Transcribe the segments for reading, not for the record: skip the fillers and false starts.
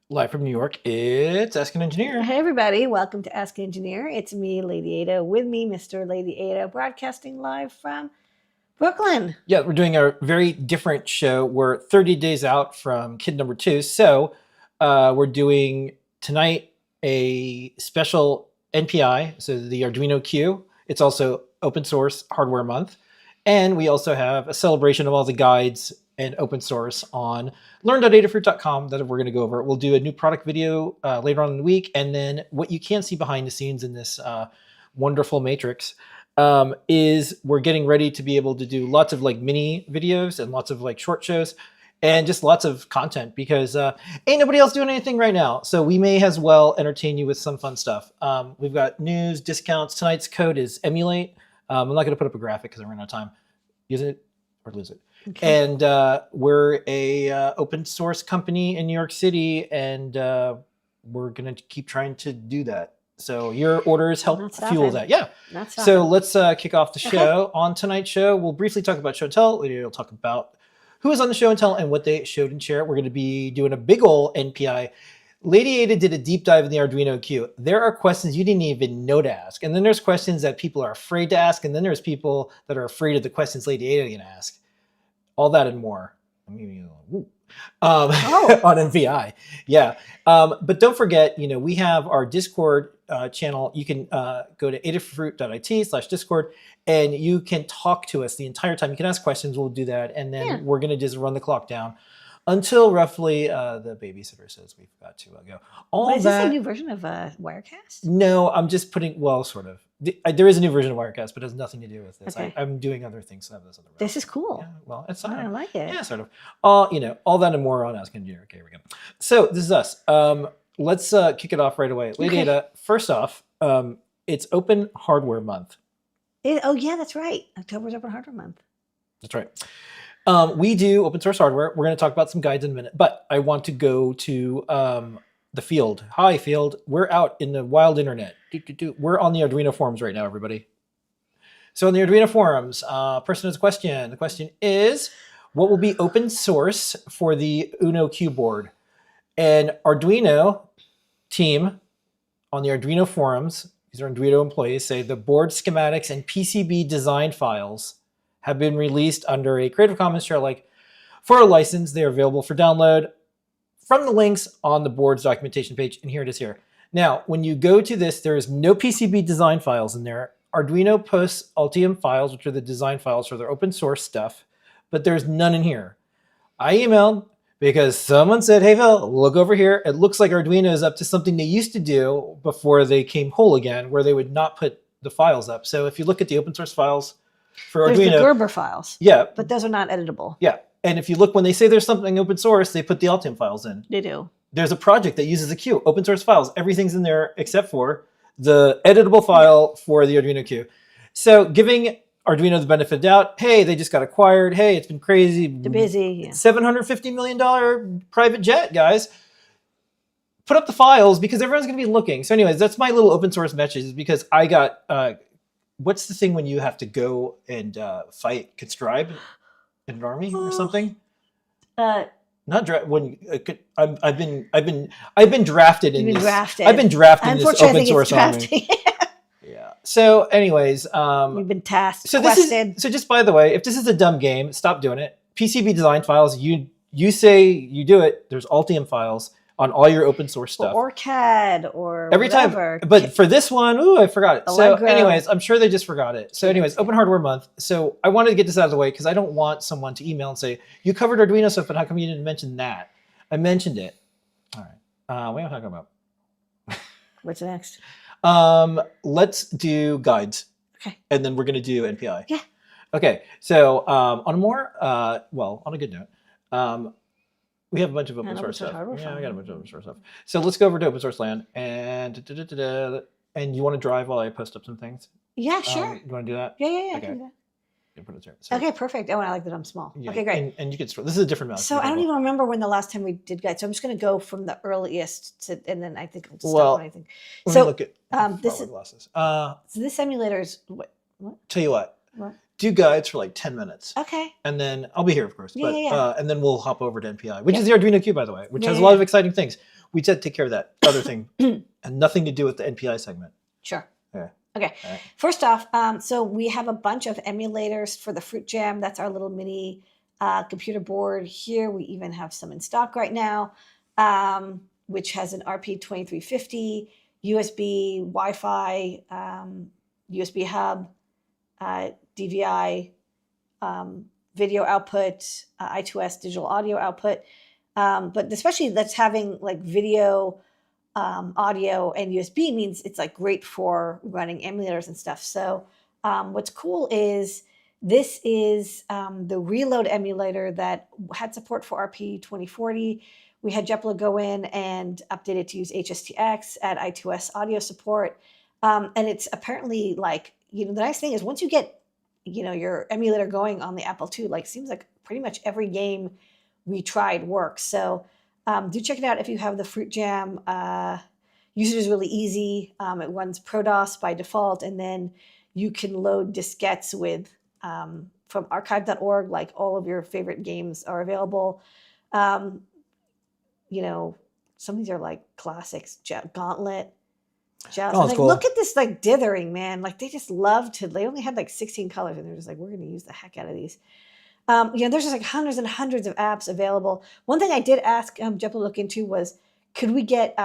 Live from New York, it's Ask an Engineer. Hey everybody, welcome to Ask Engineer. It's me, Lady Ada, with me, Mr. Lady Ada, broadcasting live from Brooklyn. Yeah, we're doing a very different show. We're 30 days out from kid number 2. So we're doing tonight a special NPI, so the Arduino Q. It's also open source hardware month. And we also have a celebration of all the guides and open source on learn.adafruit.com that we're going to go over. We'll do a new product video later on in the week. And then what you can't see behind the scenes in this wonderful matrix is we're getting ready to be able to do lots of like mini videos and lots of like short shows and just lots of content because ain't nobody else doing anything right now. So we may as well entertain you with some fun stuff. We've got news, discounts. Tonight's code is emulate. I'm not going to put up a graphic because I ran out of time. Use it or lose it. Okay. And we're a open source company in New York City, and we're going to keep trying to do that. So your orders help fuel that. Yeah. So let's kick off the show. Okay. On tonight's show, we'll briefly talk about show and tell. We'll talk about who is on the show and tell and what they showed and shared. We're going to be doing a big ol' NPI. Lady Ada did a deep dive in the Arduino Q. There are questions you didn't even know to ask. And then there's questions that people are afraid to ask. And then there's people that are afraid of the questions Lady Ada is going to ask. All that and more. On NVI. Yeah. But don't forget, we have our Discord channel. You can go to adafruit.it/Discord and you can talk to us the entire time. You can ask questions. We'll do that. And then we're going to just run the clock down until roughly the babysitter says we've got to go. Is this a new version of Wirecast? No, I'm just putting, sort of. There is a new version of Wirecast, but it has nothing to do with this. Okay. I'm doing other things. So this is cool. Yeah, it's I like it. Yeah, sort of. All that and more on Ask Engineer. Okay, here we go. So this is us. Let's kick it off right away. Lady Ada, first off, it's Open Hardware Month. Yeah, that's right. October's Open Hardware Month. That's right. We do open source hardware. We're going to talk about some guides in a minute, but I want to go to the field. Hi, field. We're out in the wild internet. We're on the Arduino forums right now, everybody. So on the Arduino forums, person has a question. The question is, what will be open source for the UNO Q board? And Arduino team on the Arduino forums, these are Arduino employees, say the board schematics and PCB design files have been released under a Creative Commons share alike for a license. They are available for download from the links on the board's documentation page. And here it is here. Now, when you go to this, there is no PCB design files in there. Arduino posts Altium files, which are the design files for their open source stuff, but there's none in here. I emailed because someone said, hey, Phil, look over here. It looks like Arduino is up to something they used to do before they came whole again, where they would not put the files up. So if you look at the open source files for Arduino. There's the Gerber files. Yeah. But those are not editable. Yeah. And if you look, when they say there's something open source, they put the Altium files in. They do. There's a project that uses a Q, open source files. Everything's in there except for the editable file for the Arduino Q. So giving Arduino the benefit of the doubt. Hey, they just got acquired. Hey, it's been crazy. They're busy. Yeah. $750 million private jet, guys. Put up the files because everyone's going to be looking. So anyways, that's my little open source message, is because I got, what's the thing when you have to go and fight conscribe in an army or something? Not when I've been drafted in You've been this. drafted. I've been drafted in this Unfortunately, open source army. Yeah. So anyways, you've been tasked. so quested. so just by the way, if this is a dumb game, stop doing it. PCB design files, you say you do it. There's Altium files on all your open source stuff. Or CAD or every whatever. time. But for this one, ooh, I forgot it. Allegro. So anyways, I'm sure they just forgot it. So anyways, Open Hardware Month. So I wanted to get this out of the way because I don't want someone to email and say, you covered Arduino stuff, but how come you didn't mention that? I mentioned it. All right. What am I talking about? What's next? Let's do guides. Okay. And then we're going to do NPI. Yeah. Okay. So on a more, on a good note, we have a bunch of open source stuff. Yeah, I got a bunch of open source stuff. So let's go over to open source land and you want to drive while I post up some things? Yeah, sure. You want to do that? Yeah. Okay. I can do that. Put it there. So, Okay, perfect. Oh, and I like that I'm small. yeah, Okay, great. And you can scroll. This is a different mouse. So I don't even remember when the last time we did guides. So I'm just going to go from the earliest to, and then I think I'll stop when I think. Let So me look at this is glasses. so this emulator is what? Tell you what. What? Do guides for like 10 minutes. Okay. And then I'll be here, of course. Yeah. And then we'll hop over to NPI, which is the Arduino Q, by the way, which has a lot of exciting things. We just take care of that other thing and nothing to do with the NPI segment. Sure. Yeah. Okay. Right. First off, so we have a bunch of emulators for the Fruit Jam. That's our little mini computer board here. We even have some in stock right now, which has an RP2350, USB, Wi-Fi, USB hub, DVI, video output, I2S digital audio output. But especially that's having like video, audio, and USB means it's like great for running emulators and stuff. So what's cool is this is the Reload emulator that had support for RP2040. We had Jepla go in and update it to use HSTX, add I2S audio support. And it's apparently like, the nice thing is once you get, your emulator going on the Apple II, like seems like pretty much every game we tried works. So do check it out if you have the Fruit Jam. Use it is really easy. It runs ProDOS by default, and then you can load diskettes with from archive.org, like all of your favorite games are available. Some of these are like classics, Gauntlet. Like, cool. Look at this like dithering, man. Like they just love to, they only had like 16 colors and they're just like, we're going to use the heck out of these. There's just like hundreds and hundreds of apps available. One thing I did ask Jeff to look into was, could we get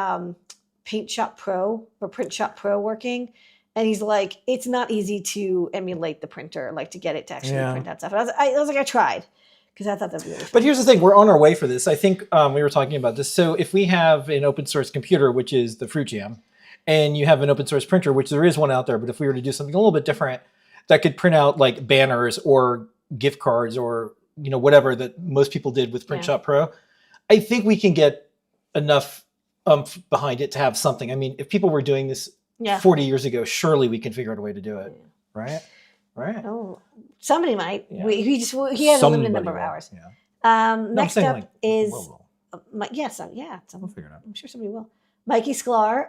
Paint Shop Pro or Print Shop Pro working? And he's like, it's not easy to emulate the printer, like to get it to actually print out stuff. And I was like, I tried. Because I thought that'd be really fun. But here's the thing, we're on our way for this. I think we were talking about this. So if we have an open source computer, which is the Fruit Jam, and you have an open source printer, which there is one out there, but if we were to do something a little bit different that could print out like banners or gift cards or whatever that most people did with Print Shop Pro, I think we can get enough behind it to have something. I mean, if people were doing this 40 years ago, surely we can figure out a way to do it, right? Oh, somebody might. Yeah. He has a limited number of hours. Yeah. Next up is we'll figure it out. I'm sure somebody will. Mikey Sklar,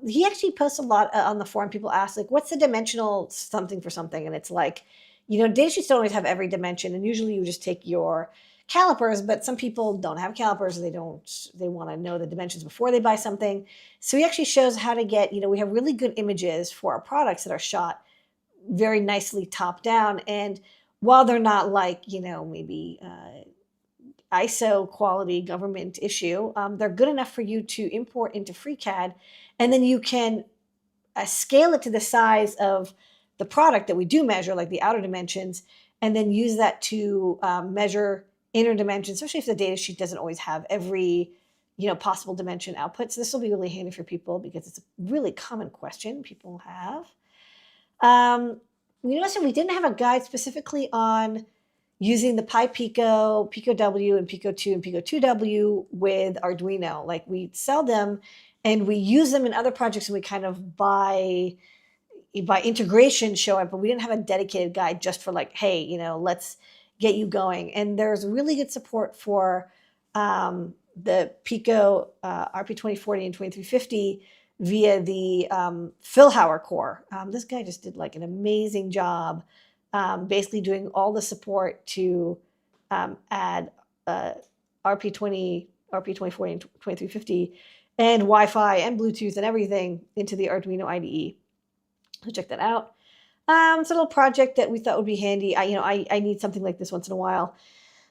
he actually posts a lot on the forum. People ask, like, what's the dimensional something for something? And it's like, data sheets don't always have every dimension. And usually you just take your calipers, but some people don't have calipers. They want to know the dimensions before they buy something. So he actually shows how to get, we have really good images for our products that are shot very nicely top down. And while they're not like, maybe ISO quality government issue, they're good enough for you to import into FreeCAD, and then you can scale it to the size of the product that we do measure, like the outer dimensions, and then use that to measure inner dimensions, especially if the data sheet doesn't always have every possible dimension output. So this will be really handy for people because it's a really common question people have. We didn't have a guide specifically on using the Pi Pico, Pico W, and Pico 2 and Pico 2W with Arduino. Like we sell them and we use them in other projects and we kind of buy, by integration show it, but we didn't have a dedicated guide just for like, hey, you know, let's get you going. And there's really good support for the Pico RP2040 and 2350 via the Philhauer core. This guy just did like an amazing job basically doing all the support to add RP20, RP2040 and 2350 and Wi-Fi and Bluetooth and everything into the Arduino IDE. So check that out. It's a little project that we thought would be handy. I need something like this once in a while.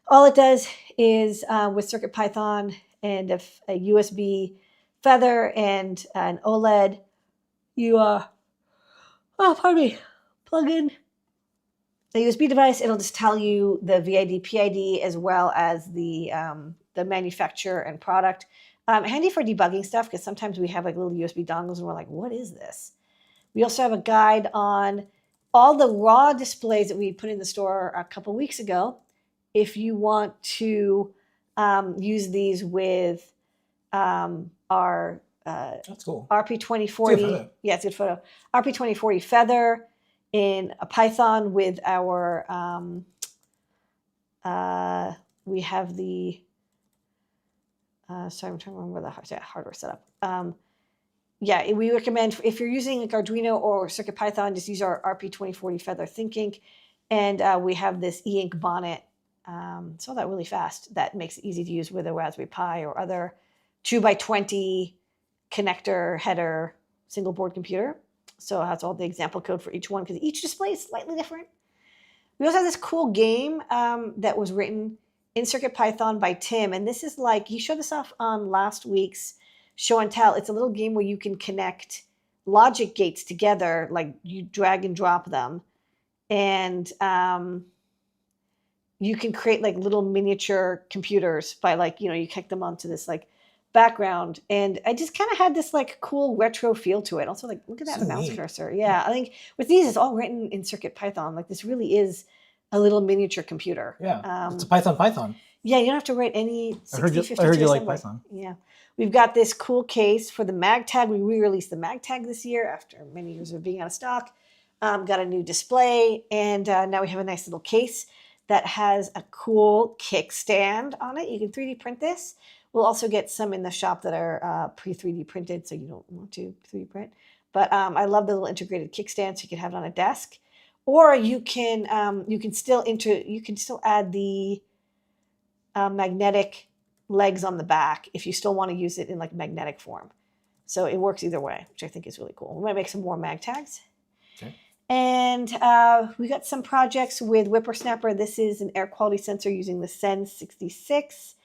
All it does is with CircuitPython and a USB feather and an OLED, you pardon me, plug in the USB device. It'll just tell you the VID, PID, as well as the manufacturer and product. Handy for debugging stuff because sometimes we have like little USB dongles and we're like, what is this? We also have a guide on all the raw displays that we put in the store a couple weeks ago. If you want to use these with our That's cool. RP2040, yeah, it's a good photo. RP2040 Feather in a Python with our we have the sorry, I'm trying to remember the hardware setup. Yeah, we recommend if you're using like Arduino or CircuitPython, just use our RP2040 Feather ThinkInk, and we have this e-ink bonnet. Saw that really fast. That makes it easy to use with a Raspberry Pi or other 2x20 connector header single board computer. So it has all the example code for each one because each display is slightly different. We also have this cool game that was written in CircuitPython by Tim, and this is like he showed this off on last week's show and tell. It's a little game where you can connect logic gates together, like you drag and drop them, and you can create like little miniature computers by like, you kick them onto this like background. And I just kind of had this like cool retro feel to it. Also like, look at that So mouse neat. cursor. Yeah. I think with these, it's all written in CircuitPython. Like this really is a little miniature computer. Yeah, it's a Python. Yeah, you don't have to write any 60, I heard 52 you like assembly. Python. Yeah. We've got this cool case for the MagTag. We re-released the MagTag this year after many years of being out of stock. Got a new display, and now we have a nice little case that has a cool kickstand on it. You can 3D print this. We'll also get some in the shop that are pre-3D printed, so you don't want to 3D print. But I love the little integrated kickstand, so you can have it on a desk, or you can still add the magnetic legs on the back if you still want to use it in like magnetic form. So it works either way, which I think is really cool. We might make some more mag tags. Okay. And we got some projects with Whippersnapper. This is an air quality sensor using the Sen 66.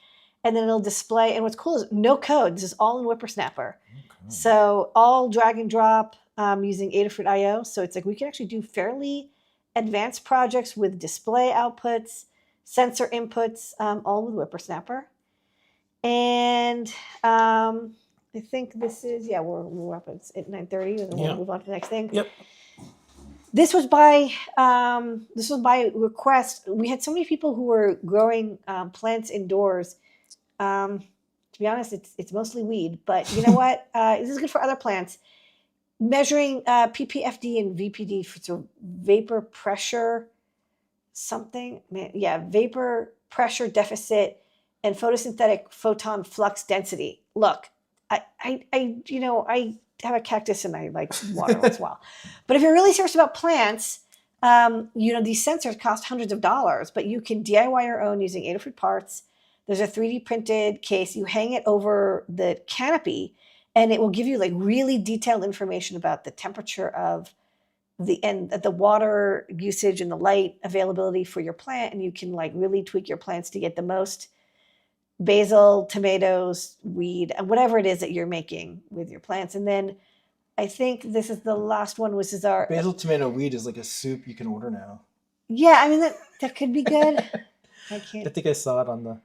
And then it'll display. And what's cool is no code. This is all in Whippersnapper. Okay. So all drag and drop using Adafruit IO. So it's like we can actually do fairly advanced projects with display outputs, sensor inputs, all with Whippersnapper. And I think this is, we're up at 9:30, and then we'll move on to the next thing. Yep. This was by request. We had so many people who were growing plants indoors. To be honest, it's mostly weed, but you know what? This is good for other plants. Measuring PPFD and VPD for vapor pressure vapor pressure deficit and photosynthetic photon flux density. Look, I have a cactus and I like water once in a while. But if you're really serious about plants, these sensors cost hundreds of dollars, but you can DIY your own using Adafruit parts. There's a 3D printed case. You hang it over the canopy and it will give you like really detailed information about the temperature of the water usage and the light availability for your plant. And you can like really tweak your plants to get the most basil, tomatoes, weed, and whatever it is that you're making with your plants. And then I think this is the last one, which is our basil tomato weed is like a soup you can order now. Yeah, I mean that could be good. I think I saw it on the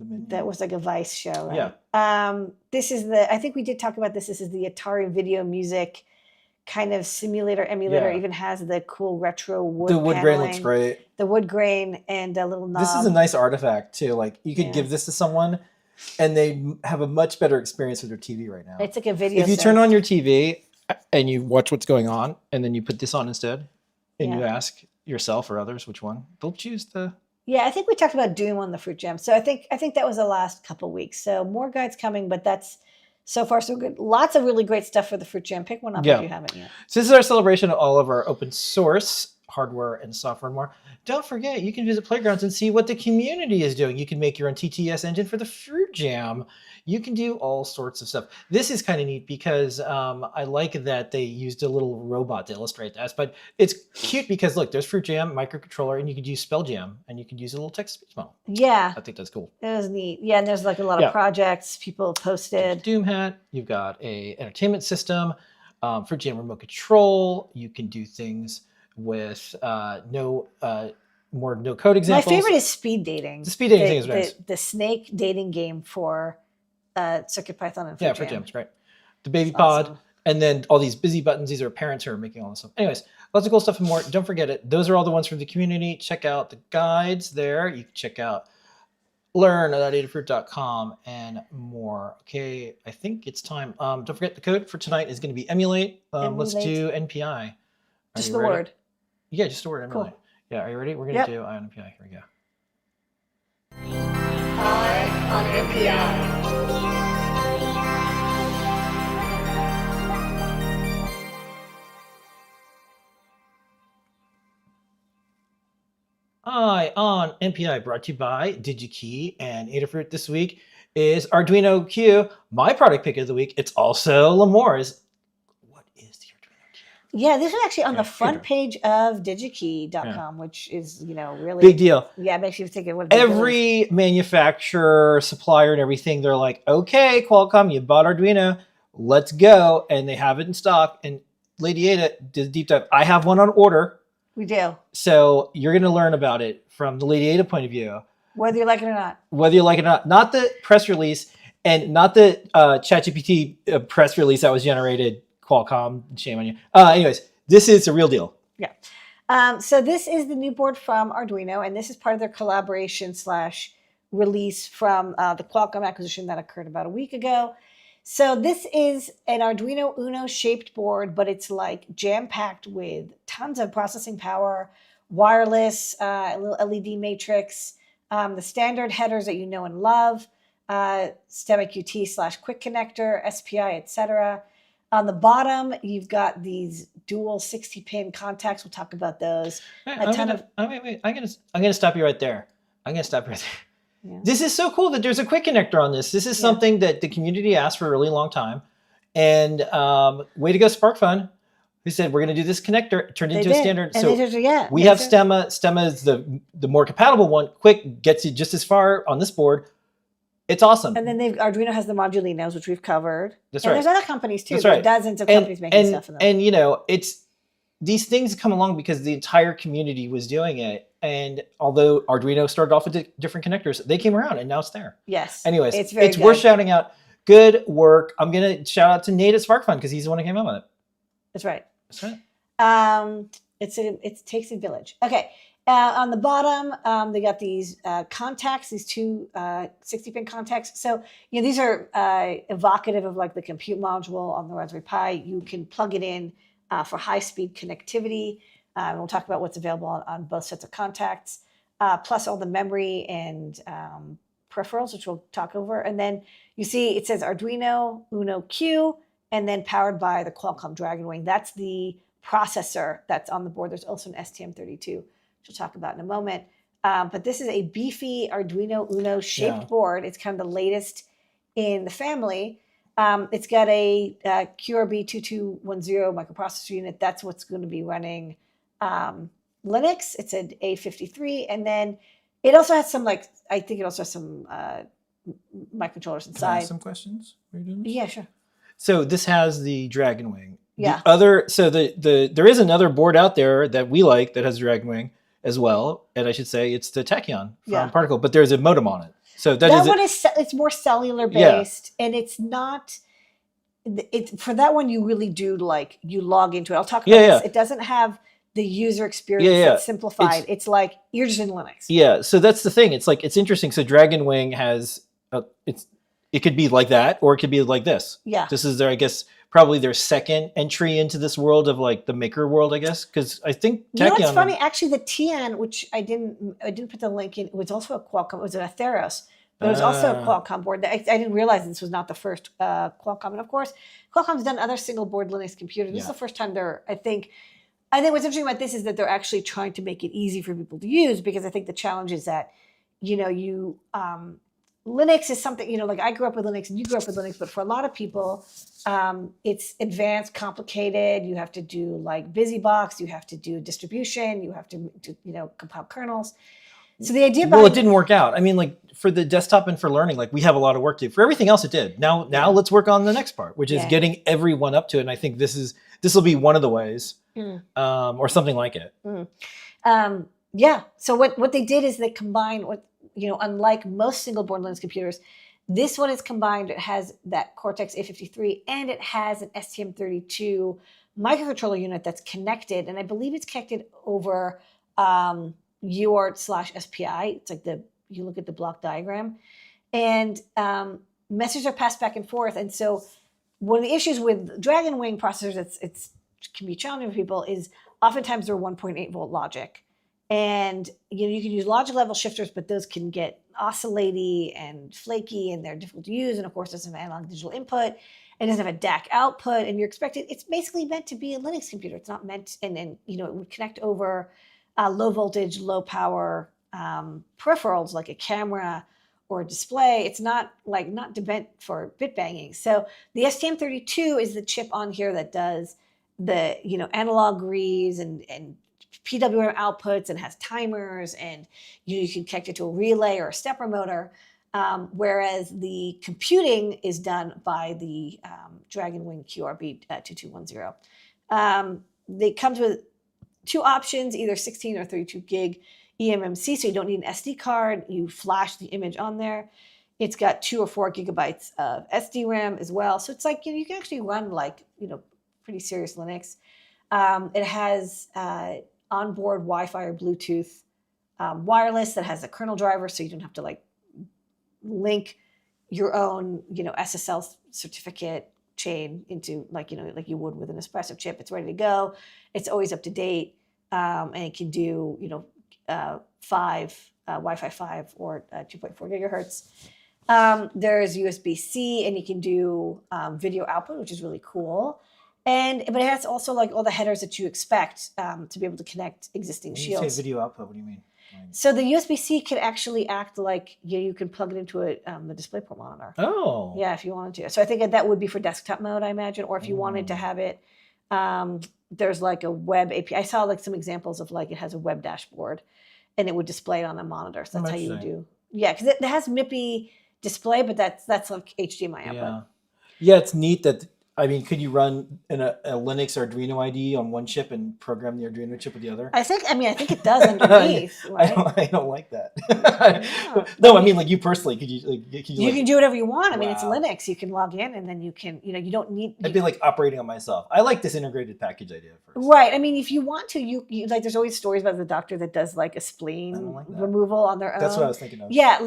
menu. That was like a Vice show, right? Yeah. This is I think we did talk about this. This is the Atari Video Music kind of simulator emulator. Yeah. Even has the cool retro wood. The wood grain paneling, looks great. The wood grain and a little knob. This is a nice artifact too. Like you could give this to someone, and they have a much better experience with their TV right now. It's like a video. If you turn on your TV, and you watch what's going on, and then you put this on instead, and you Yeah. ask yourself or others which one. They'll choose the. Yeah, I think we talked about Doom on the Fruit Jam. So I think that was the last couple weeks. So more guides coming, but that's so far so good. Lots of really great stuff for the Fruit Jam. Pick one up Yeah. if you haven't yet. So this is our celebration of all of our open source hardware and software and more. Don't forget, you can visit Playgrounds and see what the community is doing. You can make your own TTS engine for the Fruit Jam. You can do all sorts of stuff. This is kind of neat because I like that they used a little robot to illustrate that. But it's cute because look, there's Fruit Jam, microcontroller, and you could use Spell Jam, and you could use a little text-to-speech model. Yeah. I think that's cool. It was neat. Yeah, and there's like a lot of projects people posted. Doom Hat. You've got a entertainment system. Fruit Jam remote control. You can do things with more no code examples. My favorite is speed dating. The speed dating thing is nice. The snake dating game for CircuitPython and Fruit Jam. Fruit Jam's great. The baby pod, awesome. And then all these busy buttons. These are parents who are making all this stuff. Anyways, lots of cool stuff and more. Don't forget it. Those are all the ones from the community. Check out the guides there. You can check out learn.adafruit.com and more. Okay, I think it's time. Don't forget the code for tonight is going to be emulate. Let's do NPI. Just the word. Yeah, just the word emulate. Cool. Yeah, are you ready? We're going to do I on NPI. Here we go. I on NPI. I on NPI brought to you by DigiKey and Adafruit. This week is Arduino Q, my product pick of the week. It's also Lamore's. What is the Arduino Q? Yeah, this is actually on the front page of digikey.com, which is, really big deal. Yeah, it makes you think of what every manufacturer, supplier, and everything. They're like, okay, Qualcomm, you bought Arduino, let's go, and they have it in stock. And Lady Ada did a deep dive. I have one on order. We do. So you're going to learn about it from the Lady Ada point of view. Whether you like it or not. Whether you like it or not. Not the press release and not the ChatGPT press release that was generated. Qualcomm, shame on you. Anyways, this is a real deal. Yeah. So this is the new board from Arduino, and this is part of their collaboration / release from the Qualcomm acquisition that occurred about a week ago. So this is an Arduino UNO shaped board, but it's like jam-packed with tons of processing power, wireless, a little LED matrix, the standard headers that you know and love, STEMMA QT / quick connector, SPI, etc. On the bottom, you've got these dual 60-pin contacts. We'll talk about those. Wait. I'm gonna stop you right there. Yeah. This is so cool that there's a quick connector on this. This is something that the community asked for a really long time. And way to go, SparkFun, who said, we're going to do this connector. It turned into a standard. And so we have STEMMA. STEMMA is the more compatible one. Quick gets you just as far on this board. It's awesome. And then Arduino has the Modulinos, which we've covered. That's and right. there's other companies too. That's There's right. dozens of companies making stuff in them. And it's these things come along because the entire community was doing it. And although Arduino started off with different connectors, they came around and now it's there. Yes. Anyways, it's worth shouting out. Good work. I'm going to shout out to Nate at SparkFun because he's the one who came up with it. That's right. That's right. It takes a village. Okay. On the bottom, they got these contacts, these two 60-pin contacts. So, these are evocative of like the compute module on the Raspberry Pi. You can plug it in for high-speed connectivity. We'll talk about what's available on both sets of contacts, plus all the memory and peripherals, which we'll talk over. And then you see it says Arduino UNO Q, and then powered by the Qualcomm Dragonwing. That's the processor that's on the board. There's also an STM32, which we'll talk about in a moment. But this is a beefy Arduino UNO shaped board. It's kind of the latest in the family. It's got a QRB2210 microprocessor unit. That's what's going to be running Linux. It's an A53, and then it also has some I think it also has some microcontrollers inside. Can I ask some questions? Are you doing this? Yeah, sure. So this has the Dragonwing. Yeah. There is another board out there that we like that has Dragonwing as well, and I should say it's the Tachyon from Particle, but there's a modem on it. So that one it's more cellular based, and it's not. For that one, you really do you log into it. I'll talk about this. It doesn't have the user experience that's simplified. It's like you're just in Linux. Yeah. So that's the thing. It's it's interesting. So Dragonwing has it could be like that, or it could be like this. Yeah. This is their, I guess, probably their second entry into this world of like the maker world, I guess. Because I think You know what's Tachyon. funny? Actually, the TN, which I didn't put the link in, it was also a Qualcomm. It was an Atheros, but it was also a Qualcomm board. I didn't realize this was not the first Qualcomm. And of course, Qualcomm's done other single board Linux computers. This is the first time they're, I think what's interesting about this is that they're actually trying to make it easy for people to use, because I think the challenge is that, Linux is something, like I grew up with Linux and you grew up with Linux, but for a lot of people, it's advanced, complicated. You have to do like BusyBox, you have to do distribution, you have to compile kernels. So the idea it didn't work out. I mean, like for the desktop and for learning, like we have a lot of work to do. For everything else, it did. Now let's work on the next part, which is getting everyone up to it. And I think this will be one of the ways, or something like it. So what they did is they combined what, unlike most single board Linux computers, this one is combined. It has that Cortex A53 and it has an STM32 microcontroller unit that's connected. And I believe it's connected over UART/SPI. It's like you look at the block diagram, and messages are passed back and forth. And so one of the issues with Dragon Wing processors it can be challenging for people is oftentimes they're 1.8 volt logic. And you can use logic level shifters, but those can get oscillating and flaky, and they're difficult to use. And of course, it doesn't have analog digital input. It doesn't have a DAC output, and it's basically meant to be a Linux computer. It's not meant, and it would connect over low voltage, low power peripherals like a camera or a display. It's not meant for bit banging. So the STM32 is the chip on here that does the analog reads and PWM outputs and has timers, and you can connect it to a relay or a stepper motor, whereas the computing is done by the Dragon Wing QRB2210. They comes with two options, either 16 or 32 gig eMMC, so you don't need an SD card. You flash the image on there. It's got 2 or 4 gigabytes of SD RAM as well, so it's like you can actually run pretty serious Linux. It has onboard Wi-Fi or Bluetooth wireless that has a kernel driver, so you don't have to link your own SSL certificate chain into like you would with an espresso chip. It's ready to go. It's always up to date, and it can do Wi-Fi 5 or 2.4 gigahertz. There's USB-C, and you can do video output, which is really cool. But it has also all the headers that you expect to be able to connect existing shields. When you say video output, what do you mean? So the USB-C can actually act like you can plug it into the DisplayPort monitor. Oh. Yeah, if you wanted to. So I think that would be for desktop mode, I imagine. Or if you wanted to have it, there's a web API. I saw some examples of it has a web dashboard, and it would display it on the monitor. So that's how you would do. Yeah, because it has MIPI display, but that's like HDMI output. Yeah, it's neat that. I mean, could you run a Linux Arduino IDE on one chip and program the Arduino chip with the other? I think it does underneath. Right? I don't like that. No, I mean, you personally, could you? You can do whatever you want. I mean, it's Linux. You can log in, and then you can, you don't need. I'd be operating on myself. I like this integrated package idea first. Right. I mean, if you want to, you there's always stories about the doctor that does a spleen removal on their own. That's what I was thinking of. Yeah,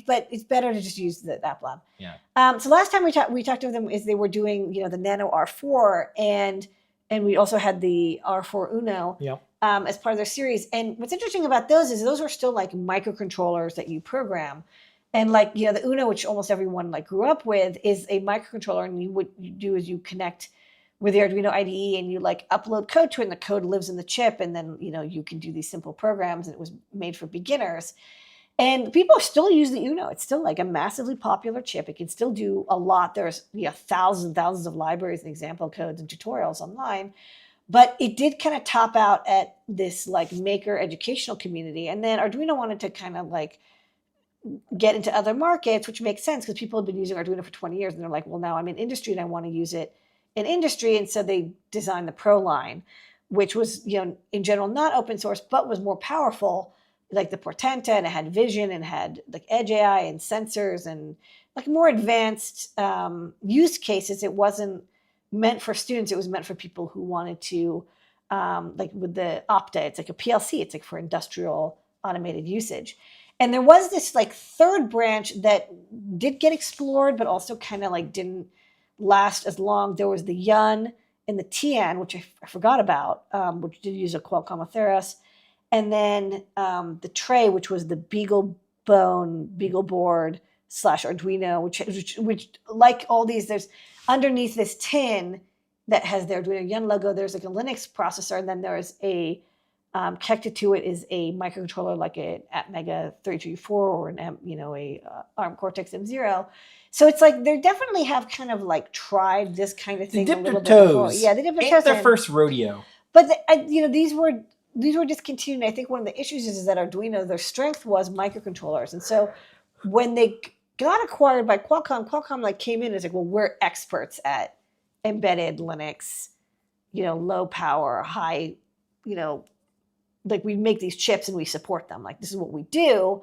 but it's better to just use the app lab. Yeah. So last time we talked to them is they were doing the Nano R4 and we also had the R4 UNO as part of their series. And what's interesting about those is those are still microcontrollers that you program. And the UNO, which almost everyone grew up with, is a microcontroller, and what you do is you connect with the Arduino IDE and you upload code to it, and the code lives in the chip, and then you can do these simple programs, and it was made for beginners. And people still use the UNO. It's still a massively popular chip. It can still do a lot. There's thousands of libraries and example codes and tutorials online. But it did kind of top out at this maker educational community. And then Arduino wanted to kind of get into other markets, which makes sense because people have been using Arduino for 20 years. And they're well, now I'm in industry and I want to use it in industry. And so they designed the Pro line, which was, in general, not open source, but was more powerful. The Portenta, and it had vision and had edge AI and sensors and more advanced use cases. It wasn't meant for students. It was meant for people who wanted to, with the Opta, it's a PLC. It's for industrial automated usage. And there was this third branch that did get explored, but also kind of didn't last as long. There was the YUN and the TN, which I forgot about, which did use a Qualcomm Atheros. And then the tray, which was the Beagle board / Arduino, which like all these, there's underneath this tin that has the Arduino UNO logo, there's like a Linux processor, and then there's a connected to it is a microcontroller like an Atmega 3204 or an a ARM Cortex M0. So it's like they definitely have kind of like tried this kind of thing They a dipped little their bit before. toes. Yeah, they dipped their Ain't toes their in. first rodeo. But these were discontinued. I think one of the issues is that Arduino, their strength was microcontrollers, and so when they got acquired by Qualcomm like came in and was like, well, we're experts at embedded Linux, low power, high, like we make these chips and we support them. Like this is what we do.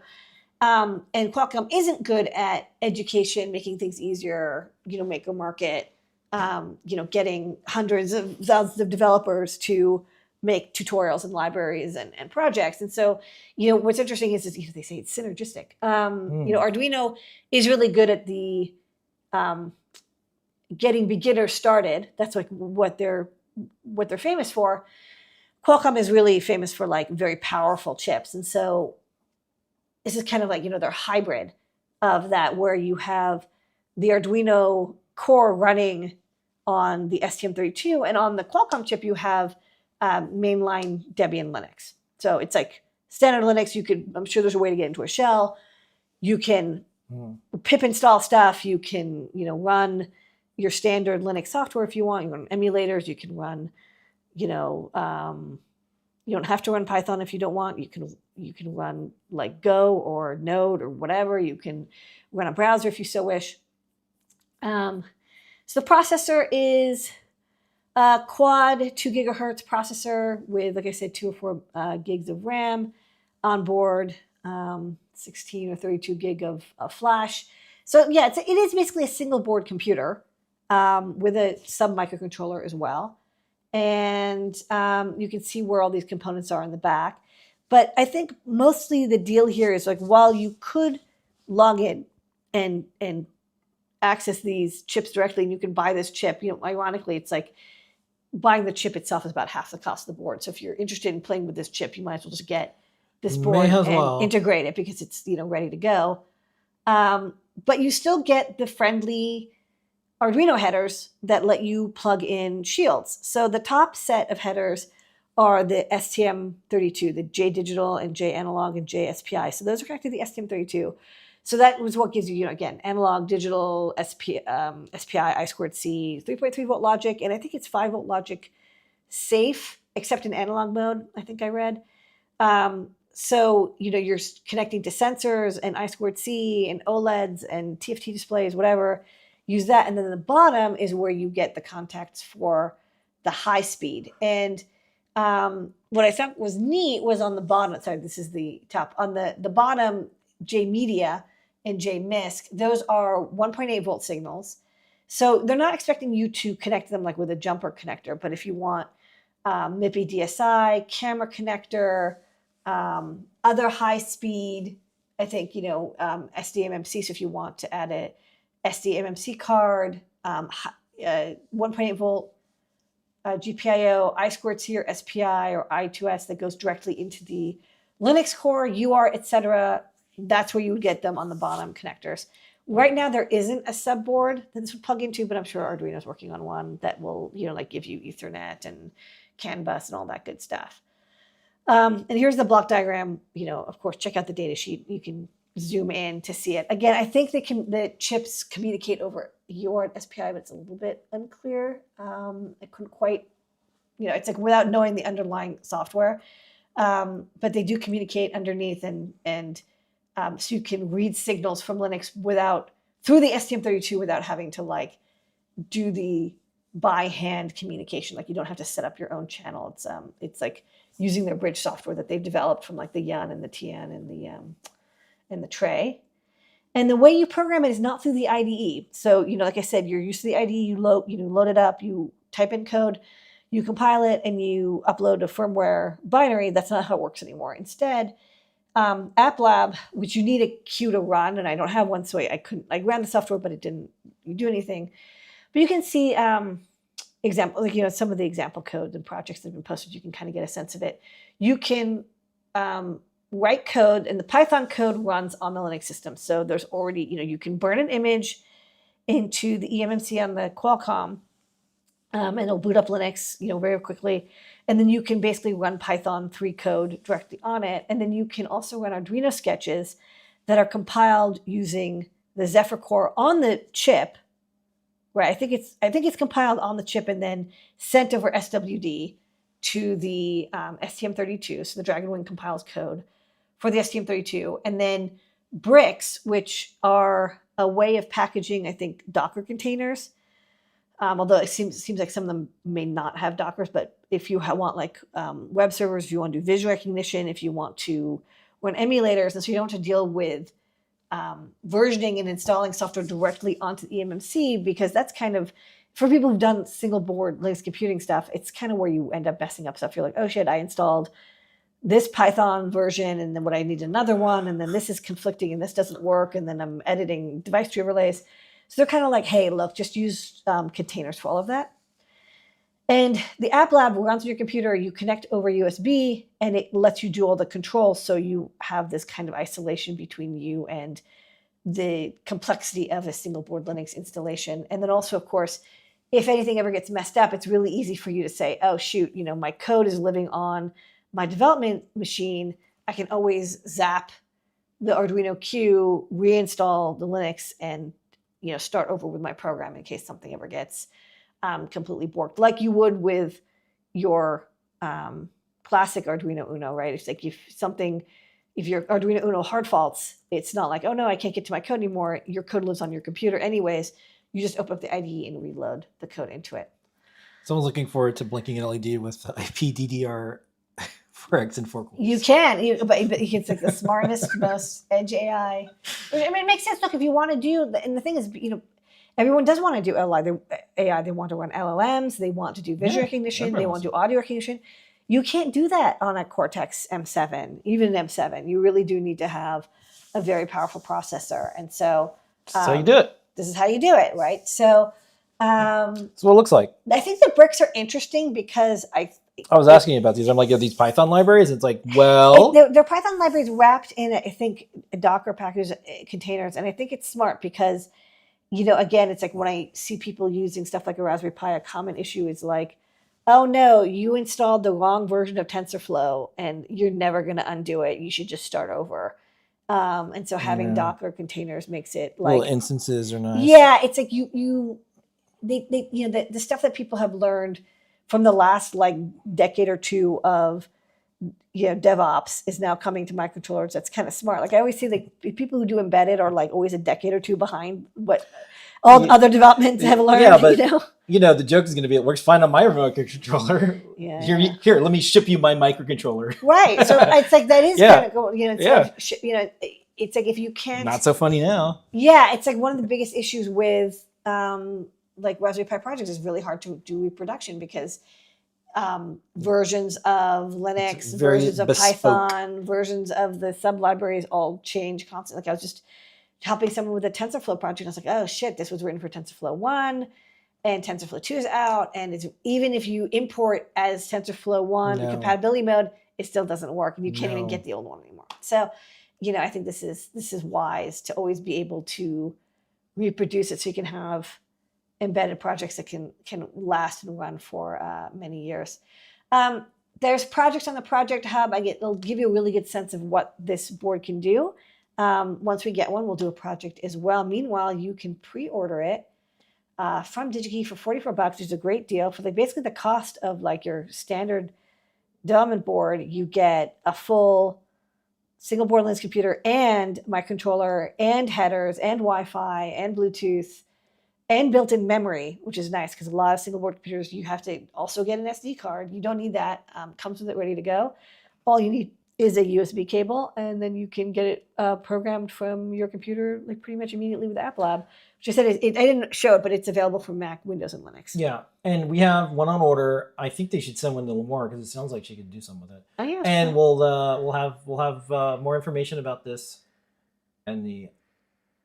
And Qualcomm isn't good at education, making things easier, make or market, getting hundreds of thousands of developers to make tutorials and libraries and projects. And so, what's interesting is they say it's synergistic. Arduino is really good at the getting beginners started. That's like what they're famous for. Qualcomm is really famous for like very powerful chips. And so this is kind of like, their hybrid of that, where you have the Arduino core running on the STM32, and on the Qualcomm chip, you have mainline Debian Linux. So it's like standard Linux. I'm sure there's a way to get into a shell. You can pip install stuff. You can, run your standard Linux software if you want. You can run emulators. You can run, you don't have to run Python if you don't want. You can run like Go or Node or whatever. You can run a browser if you so wish. So the processor is a quad 2 gigahertz processor with, like I said, 2 or 4 gigs of RAM on board, 16 or 32 gig of flash. So yeah, it is basically a single board computer with a sub microcontroller as well. And you can see where all these components are in the back. But I think mostly the deal here is like, while you could log in and access these chips directly, and you can buy this chip, ironically, it's like buying the chip itself is about half the cost of the board. So if you're interested in playing with this chip, you might as well just get this board and integrate it because it's ready to go. But you still get the friendly Arduino headers that let you plug in shields. So the top set of headers are the STM32, the J digital and J analog and J SPI. So those are connected to the STM32. So that was what gives you, again, analog, digital, SPI, I2C, 3.3 volt logic, and I think it's 5 volt logic safe, except in analog mode, I think I read. So, you're connecting to sensors and I2C and OLEDs and TFT displays, whatever. Use that. And then the bottom is where you get the contacts for the high speed. And what I thought was neat was on the bottom. Sorry, this is the top. On the bottom, J Media and J MISC, those are 1.8 volt signals. So they're not expecting you to connect them like with a jumper connector. But if you want MIPI DSI, camera connector, other high speed, I think, SDMMC. So if you want to add a SDMMC card, 1.8 volt GPIO, I2C or SPI or I2S that goes directly into the Linux core, UART, etc. That's where you would get them on the bottom connectors. Right now, there isn't a subboard that this would plug into, but I'm sure Arduino is working on one that will, give you Ethernet and CAN bus and all that good stuff. And here's the block diagram. Of course, check out the data sheet. You can zoom in to see it. Again, I think the chips communicate over UART SPI, but it's a little bit unclear. I couldn't quite, it's like without knowing the underlying software. But they do communicate underneath, and so you can read signals from Linux through the STM32 without having to do the by hand communication. Like you don't have to set up your own channel. It's like using their bridge software that they've developed from the YUN and the TN and the tray. And the way you program it is not through the IDE. So, like I said, you're used to the IDE, you load it up, you type in code, you compile it, and you upload a firmware binary. That's not how it works anymore. Instead, AppLab, which you need a queue to run, and I don't have one, so I ran the software, but it didn't do anything. But you can see example, like, some of the example code and projects that have been posted. You can kind of get a sense of it. You can write code, and the Python code runs on the Linux system. So there's already, you can burn an image into the eMMC on the Qualcomm, and it'll boot up Linux, very quickly. And then you can basically run Python 3 code directly on it. And then you can also run Arduino sketches that are compiled using the Zephyr core on the chip. Right, I think it's compiled on the chip and then sent over SWD to the STM32. So the Dragonwing compiles code for the STM32, and then bricks, which are a way of packaging, I think, Docker containers. Although it seems like some of them may not have Dockers, but if you want like web servers, if you want to do visual recognition, if you want to run emulators, and so you don't have to deal with versioning and installing software directly onto the eMMC, because that's kind of, for people who've done single board Linux computing stuff, it's kind of where you end up messing up stuff. You're like, oh shit, I installed this Python version, and then what I need another one, and then this is conflicting, and this doesn't work, and then I'm editing device tree overlays. So they're kind of like, hey, look, just use containers for all of that. And the App Lab runs on your computer. You connect over USB, and it lets you do all the controls. So you have this kind of isolation between you and the complexity of a single board Linux installation. And then also, of course, if anything ever gets messed up, it's really easy for you to say, oh, shoot, my code is living on my development machine. I can always zap the Arduino Q, reinstall the Linux, and start over with my program in case something ever gets completely borked, like you would with your classic Arduino Uno, right? It's like if your Arduino Uno hard faults, it's not like, oh no, I can't get to my code anymore. Your code lives on your computer anyways. You just open up the IDE and reload the code into it. Someone's looking forward to blinking an LED with IPDDR for X and 4 cores. You can, but it's like the smartest, most edge AI. I mean, it makes sense. Look, if you want to do, and the thing is, everyone does want to do AI. They want to run LLMs. They want to do visual recognition. They want to do audio recognition. You can't do that on a Cortex M7, even an M7. You really do need to have a very powerful processor. And so that's how you do it. This is how you do it, right? So that's what it looks like. I think the bricks are interesting because I was asking you about these. I'm like, are these Python libraries? It's like, well, they're Python libraries wrapped in, I think, Docker packages, containers. And I think it's smart because, again, it's like when I see people using stuff like a Raspberry Pi, a common issue is like, oh no, you installed the wrong version of TensorFlow and you're never going to undo it. You should just start over. And so having Docker containers makes it like little instances are nice. Yeah, it's like the stuff that people have learned from the last like decade or two of DevOps is now coming to microcontrollers. That's kind of smart. Like I always see like people who do embedded are like always a decade or two behind what all other developments have learned. Yeah, but the joke is going to be it works fine on my remote controller. Yeah. Here, let me ship you my microcontroller. Right. So it's like that is kind of cool. It's like if you can't. Not so funny now. Yeah, it's like one of the biggest issues with like Raspberry Pi projects is really hard to do reproduction because versions of Linux, versions of Python, versions of the sub-libraries all change constantly. Like I was just helping someone with a TensorFlow project. I was like, oh shit, this was written for TensorFlow 1 and TensorFlow 2 is out. And even if you import as TensorFlow 1 in compatibility mode, it still doesn't work. And you can't even get the old one anymore. So, I think this is wise to always be able to reproduce it so you can have embedded projects that can last and run for many years. There's projects on the Project Hub. It'll give you a really good sense of what this board can do. Once we get one, we'll do a project as well. Meanwhile, you can pre-order it from DigiKey for $44, which is a great deal. For basically the cost of like your standard development board, you get a full single board Linux computer and microcontroller and headers and Wi-Fi and Bluetooth and built-in memory, which is nice because a lot of single board computers, you have to also get an SD card. You don't need that. Comes with it ready to go. All you need is a USB cable, and then you can get it programmed from your computer like pretty much immediately with App Lab. Which I said, I didn't show it, but it's available for Mac, Windows, and Linux. Yeah, and we have one on order. I think they should send one to Lamar because it sounds like she could do something with it. Oh yeah. And we'll have more information about this and the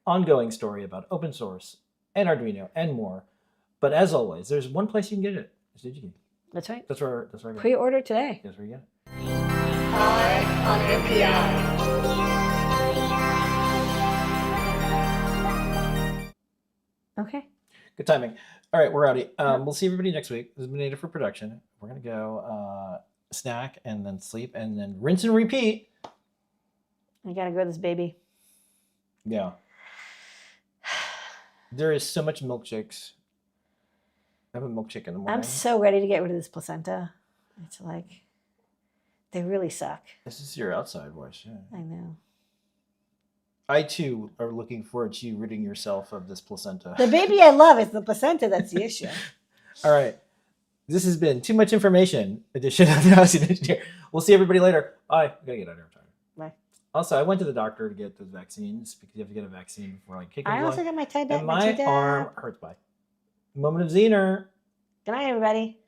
ongoing story about open source and Arduino and more But as always, there's one place you can get it. It's DigiKey. That's right. That's where I get it. Pre-order today. That's where you get it. Pi on MPI. Okay. Good timing. All right, we're outie. We'll see everybody next week. This has been Native for Production. We're gonna go snack and then sleep and then rinse and repeat. I gotta go this baby. Yeah. There is so much milkshakes. I have a milkshake in the morning. I'm so ready to get rid of this placenta. It's like, they really suck. This is your outside voice. Yeah. I know. I too are looking forward to you ridding yourself of this placenta. The baby I love is the placenta that's the issue. All right. This has been Too Much Information edition of the Housing Engineer. We'll see everybody later. Bye. I gotta get out of here. I'm tired. Bye. Also, I went to the doctor to get those vaccines because you have to get a vaccine before like kicking. I also got my tie back. And my arm hurts. Bye. Moment of Zener. Good night, everybody.